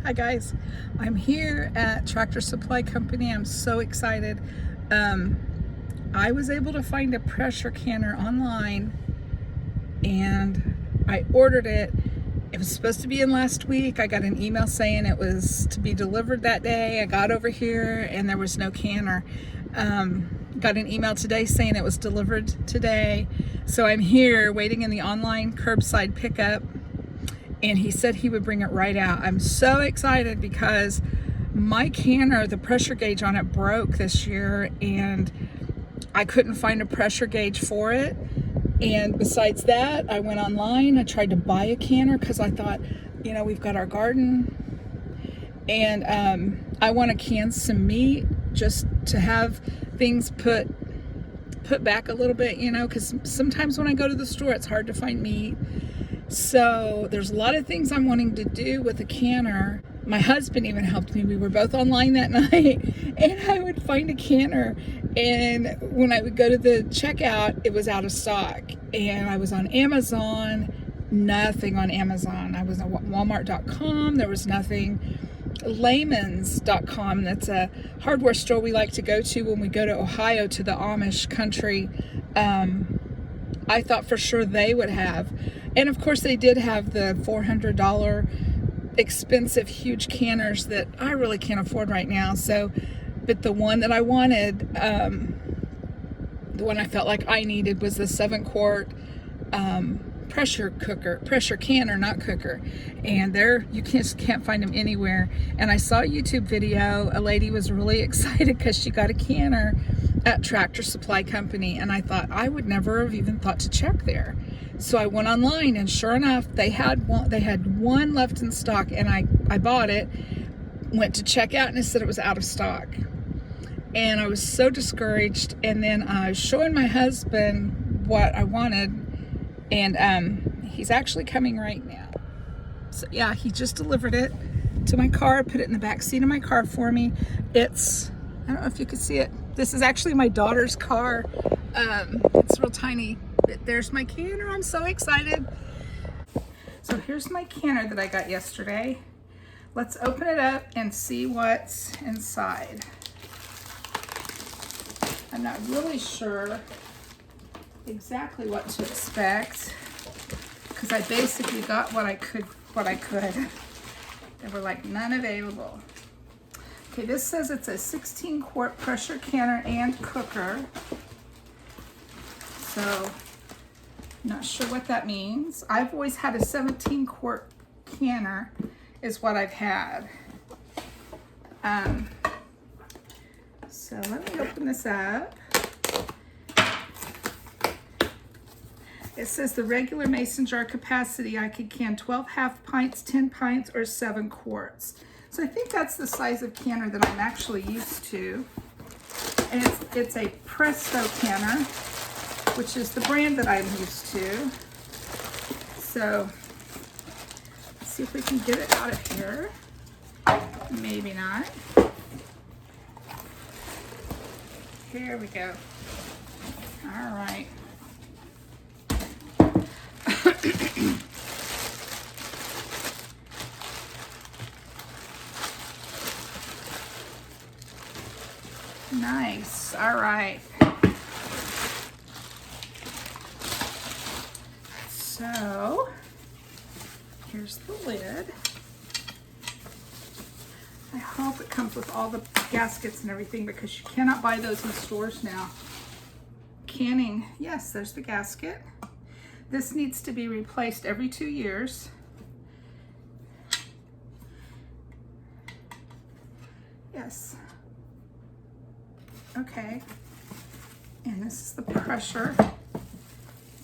Hi guys, I'm here at Tractor Supply Company. I'm so excited. I was able to find a pressure canner online and I ordered it. It was supposed to be in last week. I got an email saying it was to be delivered that day. I got over here and there was no canner. Got an email today saying it was delivered today. So I'm here waiting in the online curbside pickup, and he said he would bring it right out. I'm so excited because my canner, the pressure gauge on it broke this year and I couldn't find a pressure gauge for it. And besides that, I went online, I tried to buy a canner because I thought, you know, we've got our garden and I want to can some meat just to have things put back a little bit, you know, because sometimes when I go to the store, it's hard to find meat. So there's a lot of things I'm wanting to do with a canner. My husband even helped me. We were both online that night and I would find a canner, and when I would go to the checkout, it was out of stock. And I was on Amazon, nothing on Amazon. I was on Walmart.com, there was nothing. Layman's.com, that's a hardware store we like to go to when we go to Ohio, to the Amish country. I thought for sure they would have. And of course they did have the $400 expensive huge canners that I really can't afford right now. So, but the one that I wanted, the one I felt like I needed, was the 7-quart pressure canner, not cooker. And there, you just can't find them anywhere. And I saw a YouTube video, a lady was really excited because she got a canner at Tractor Supply Company, and I thought I would never have even thought to check there. So I went online, and sure enough, they had one left in stock, and I bought it, went to check out, and it said it was out of stock. And I was so discouraged. And then I was showing my husband what I wanted, and he's actually coming right now. So yeah, he just delivered it to my car, put it in the back seat of my car for me. It's, I don't know if you can see it. This is actually my daughter's car. It's real tiny, but there's my canner. I'm so excited. So here's my canner that I got yesterday. Let's open it up and see what's inside. I'm not really sure exactly what to expect because I basically got what I could. There were like none available. Okay, this says it's a 16-quart pressure canner and cooker. So, not sure what that means. I've always had a 17-quart canner is what I've had. So let me open this up. It says the regular mason jar capacity, I could can 12 half pints, 10 pints, or 7 quarts. So I think that's the size of canner that I'm actually used to. And it's a Presto canner, which is the brand that I'm used to. So let's see if we can get it out of here. Maybe not. Here we go. All right. Nice. All right. So here's the lid. I hope it comes with all the gaskets and everything because you cannot buy those in stores now. Canning, yes, there's the gasket. This needs to be replaced every 2 years. Yes. Okay. And this is the pressure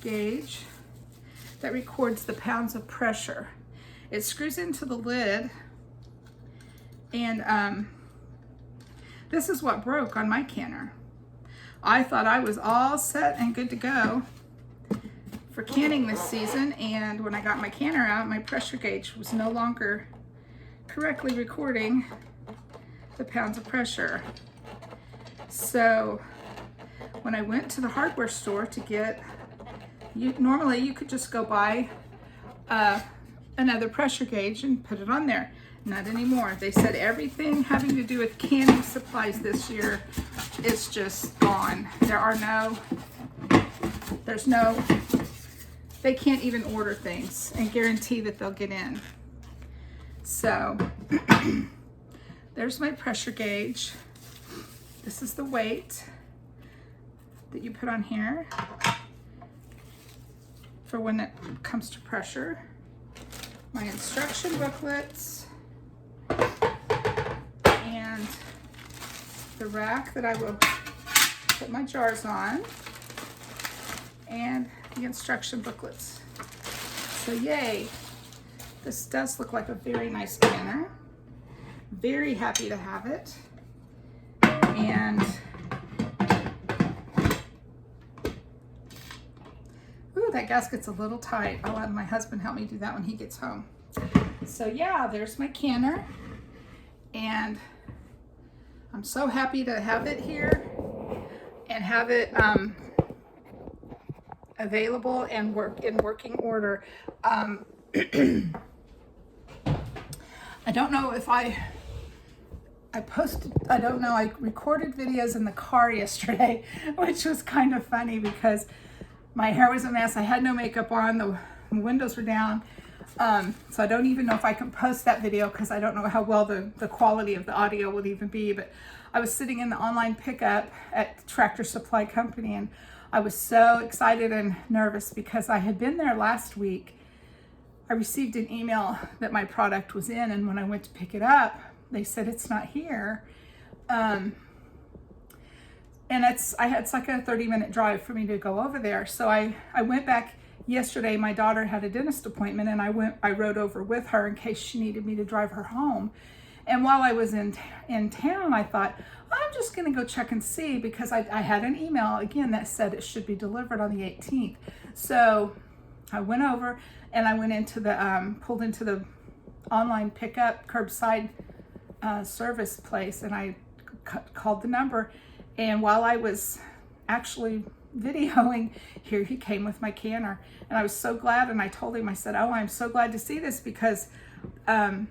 gauge that records the pounds of pressure. It screws into the lid, and this is what broke on my canner. I thought I was all set and good to go for canning this season, and when I got my canner out, my pressure gauge was no longer correctly recording the pounds of pressure. So when I went to the hardware store to get, normally you could just go buy another pressure gauge and put it on there. Not anymore. They said everything having to do with canning supplies this year is just gone. They can't even order things and guarantee that they'll get in. So there's my pressure gauge. This is the weight that you put on here for when it comes to pressure. My instruction booklets and the rack that I will put my jars on, and the instruction booklets. So yay, this does look like a very nice canner. Very happy to have it. And ooh, that gasket's a little tight. I'll let my husband help me do that when he gets home. So yeah, there's my canner, and I'm so happy to have it here and have it available and in working order. I don't know if I recorded videos in the car yesterday, which was kind of funny because my hair was a mess. I had no makeup on, the windows were down. So I don't even know if I can post that video because I don't know how well the quality of the audio would even be. But I was sitting in the online pickup at Tractor Supply Company, and I was so excited and nervous because I had been there last week. I received an email that my product was in, and when I went to pick it up, they said it's not here. And it's like a 30-minute drive for me to go over there. So I went back yesterday. My daughter had a dentist appointment, and I rode over with her in case she needed me to drive her home. And while I was in town, I thought, I'm just gonna go check and see, because I had an email again that said it should be delivered on the 18th. So I went over and I went into the, pulled into the online pickup curbside service place, and I called the number. And while I was actually videoing, here he came with my canner, and I was so glad. And I told him, I said, oh, I'm so glad to see this, because I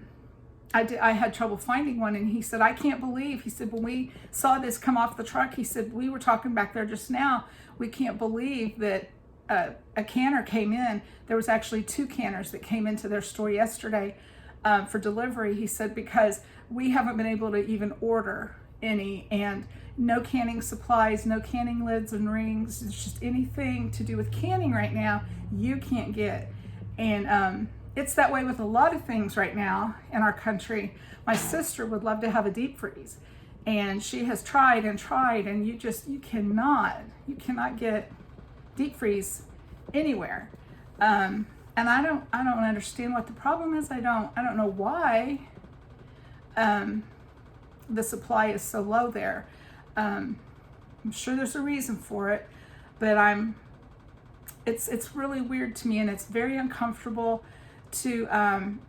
had trouble finding one. And he said, I can't believe, he said, when we saw this come off the truck, he said, we were talking back there just now, we can't believe that a canner came in. There was actually 2 canners that came into their store yesterday for delivery. He said, because we haven't been able to even order any, and no canning supplies, no canning lids and rings. It's just anything to do with canning right now, you can't get. And it's that way with a lot of things right now in our country. My sister would love to have a deep freeze, and she has tried and tried, and you cannot get deep freeze anywhere. And I don't understand what the problem is. I don't know why the supply is so low there. I'm sure there's a reason for it, but it's really weird to me, and it's very uncomfortable to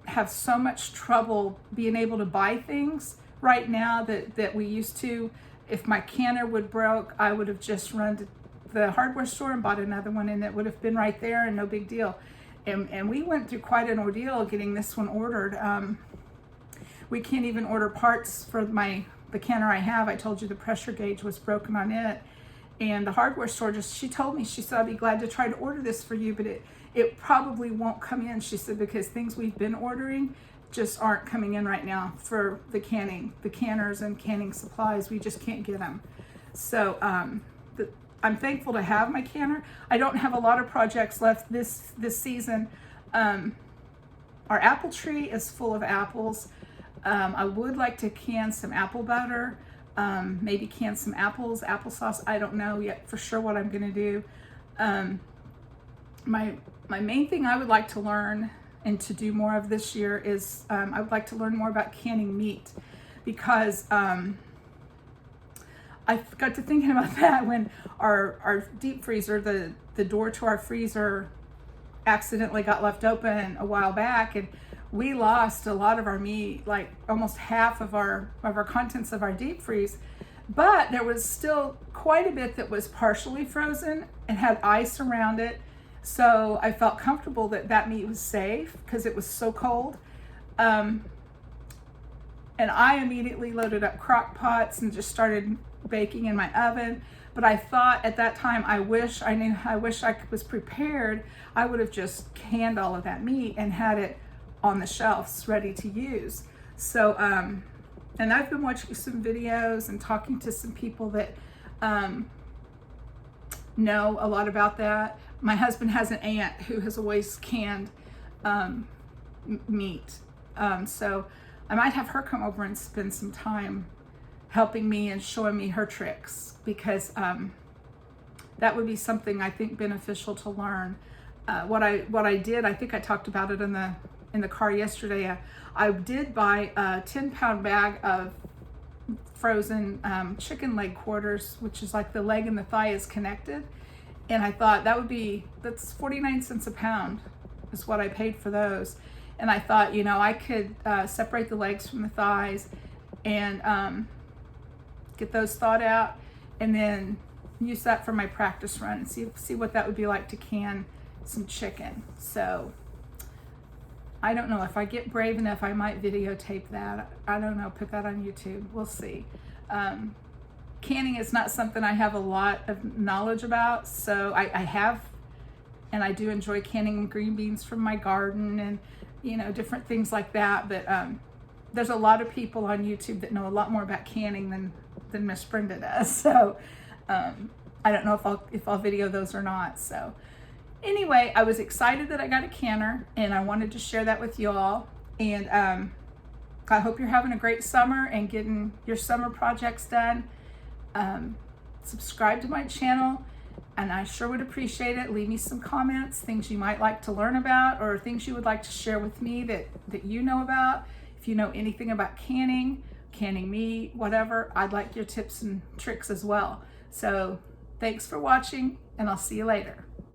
have so much trouble being able to buy things right now that we used to. If my canner would broke, I would have just run to the hardware store and bought another one, and it would have been right there and no big deal. And we went through quite an ordeal getting this one ordered. We can't even order parts for the canner I have. I told you the pressure gauge was broken on it. And the hardware store she told me, she said, I'd be glad to try to order this for you, but it probably won't come in, she said, because things we've been ordering just aren't coming in right now for the canners and canning supplies. We just can't get them. So I'm thankful to have my canner. I don't have a lot of projects left this season. Our apple tree is full of apples. I would like to can some apple butter, maybe can some apples, applesauce. I don't know yet for sure what I'm gonna do. My main thing I would like to learn and to do more of this year is I would like to learn more about canning meat, because I got to thinking about that when our deep freezer, the door to our freezer accidentally got left open a while back, and we lost a lot of our meat, like almost half of our contents of our deep freeze. But there was still quite a bit that was partially frozen and had ice around it. So I felt comfortable that that meat was safe because it was so cold. And I immediately loaded up crock pots and just started baking in my oven. But I thought at that time, I wish I was prepared. I would have just canned all of that meat and had it on the shelves ready to use. So, and I've been watching some videos and talking to some people that know a lot about that. My husband has an aunt who has always canned meat. So I might have her come over and spend some time helping me and showing me her tricks, because that would be something I think beneficial to learn. What I did, I think I talked about it in the car yesterday. I did buy a 10-pound bag of frozen chicken leg quarters, which is like the leg and the thigh is connected. And I thought that's 49 cents a pound is what I paid for those. And I thought, you know, I could separate the legs from the thighs and get those thawed out, and then use that for my practice run and see what that would be like to can some chicken. So I don't know, if I get brave enough, I might videotape that. I don't know, put that on YouTube. We'll see. Canning is not something I have a lot of knowledge about, so I have, and I do enjoy canning green beans from my garden and, you know, different things like that. But there's a lot of people on YouTube that know a lot more about canning than Miss Brenda does. So I don't know if I'll video those or not. So anyway, I was excited that I got a canner, and I wanted to share that with y'all. And I hope you're having a great summer and getting your summer projects done. Subscribe to my channel, and I sure would appreciate it. Leave me some comments, things you might like to learn about, or things you would like to share with me that you know about. If you know anything about canning meat, whatever, I'd like your tips and tricks as well. So thanks for watching, and I'll see you later.